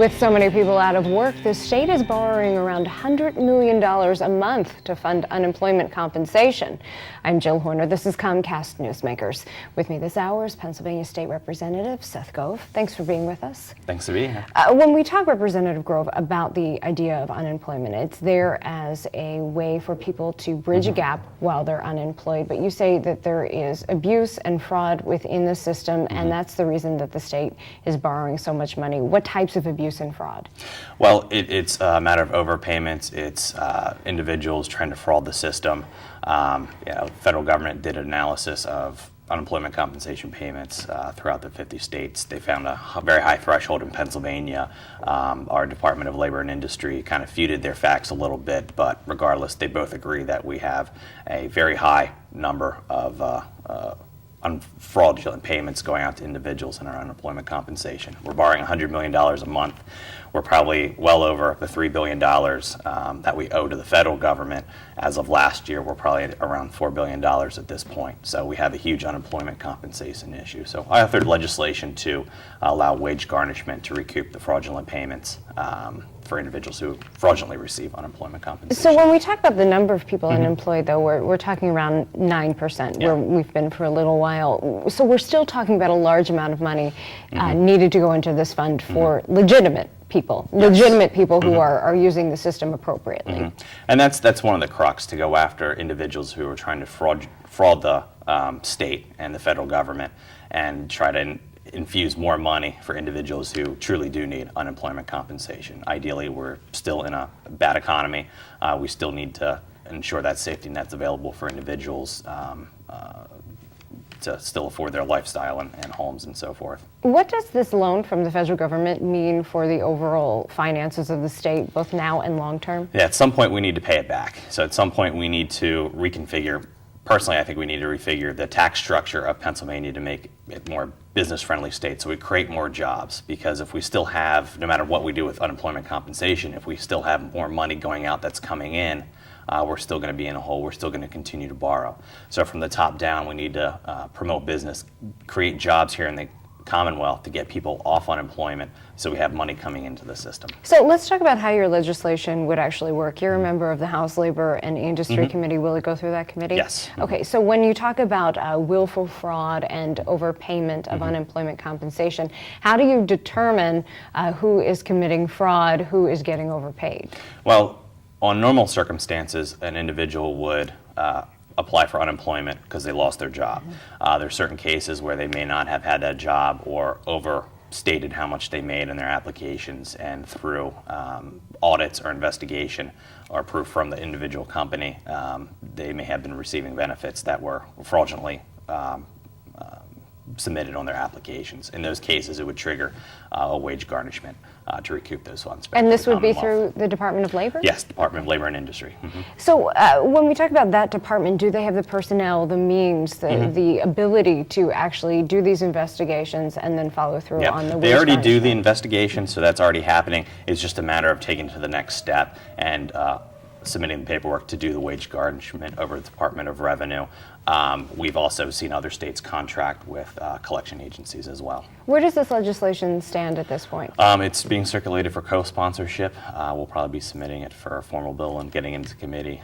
With so many people out of work, the state is borrowing around $100 million a month to fund unemployment compensation. I'm Jill Horner. This is Comcast Newsmakers. With me this hour is Pennsylvania State Representative Seth Grove. Thanks for being with us. Thanks for being here. When we talk, Representative Grove, about the idea of unemployment, it's there as a way for people to bridge a gap while they're unemployed. But you say that there is abuse and fraud within the system, and that's the reason that the state is borrowing so much money. What types of abuse and fraud? Well, it's a matter of overpayments. It's individuals trying to fraud the system. The federal government did an analysis of unemployment compensation payments throughout the 50 states. They found a very high threshold in Pennsylvania. Our Department of Labor and Industry kind of feuded their facts a little bit, but regardless, they both agree that we have a very high number of fraudulent payments going out to individuals in our unemployment compensation. We're borrowing $100 million a month. We're probably well over the $3 billion that we owe to the federal government. As of last year, we're probably at around $4 billion at this point. So we have a huge unemployment compensation issue. So I authored legislation to allow wage garnishment to recoup the fraudulent payments for individuals who fraudulently receive unemployment compensation. So when we talk about the number of people unemployed, though, we're talking around 9%, where we've been for a little while. So we're still talking about a large amount of money needed to go into this fund for legitimate people, who are using the system appropriately. And that's one of the crux, to go after individuals who are trying to fraud the state and the federal government and try to infuse more money for individuals who truly do need unemployment compensation. Ideally, we're still in a bad economy. We still need to ensure that safety net's available for individuals to still afford their lifestyle and homes and so forth. What does this loan from the federal government mean for the overall finances of the state, both now and long term? Yeah, at some point we need to pay it back. So at some point we need to reconfigure. Personally, I think we need to refigure the tax structure of Pennsylvania to make it more business-friendly state, so we create more jobs. Because if we still have, no matter what we do with unemployment compensation, if we still have more money going out that's coming in, we're still going to be in a hole. We're still going to continue to borrow. So from the top down, we need to promote business, create jobs here in the Commonwealth to get people off unemployment so we have money coming into the system. So let's talk about how your legislation would actually work. You're a member of the House Labor and Industry Committee. Will it go through that committee? Yes. Okay, so when you talk about willful fraud and overpayment of unemployment compensation, how do you determine who is committing fraud, who is getting overpaid? Well, on normal circumstances, an individual would apply for unemployment because they lost their job. There are certain cases where they may not have had that job or overstated how much they made in their applications, and through audits or investigation or proof from the individual company, they may have been receiving benefits that were fraudulently submitted on their applications. In those cases, it would trigger a wage garnishment to recoup those funds. And this would be through the Department of Labor? Yes, Department of Labor and Industry. So when we talk about that department, do they have the personnel, the means, the ability to actually do these investigations and then follow through on the wage They already do garnishment? the investigation, so that's already happening. It's just a matter of taking it to the next step and submitting the paperwork to do the wage garnishment over the Department of Revenue. We've also seen other states contract with collection agencies as well. Where does this legislation stand at this point? It's being circulated for co-sponsorship. We'll probably be submitting it for a formal bill and getting into committee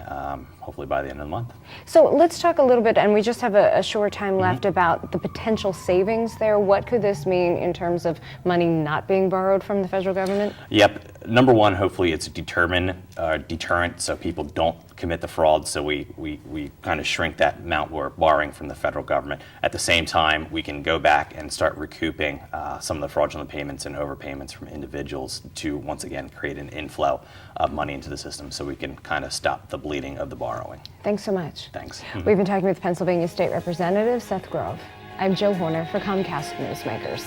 hopefully by the end of the month. So let's talk a little bit, and we just have a short time left, about the potential savings there. What could this mean in terms of money not being borrowed from the federal government? Yep. Number one, hopefully it's a deterrent so people don't commit the fraud, so we kind of shrink that amount we're borrowing from the federal government. At the same time, we can go back and start recouping some of the fraudulent payments and overpayments from individuals to once again create an inflow of money into the system so we can kind of stop the bleeding of the borrowing. Thanks so much. Thanks. We've been talking with Pennsylvania State Representative Seth Grove. I'm Jill Horner for Comcast Newsmakers.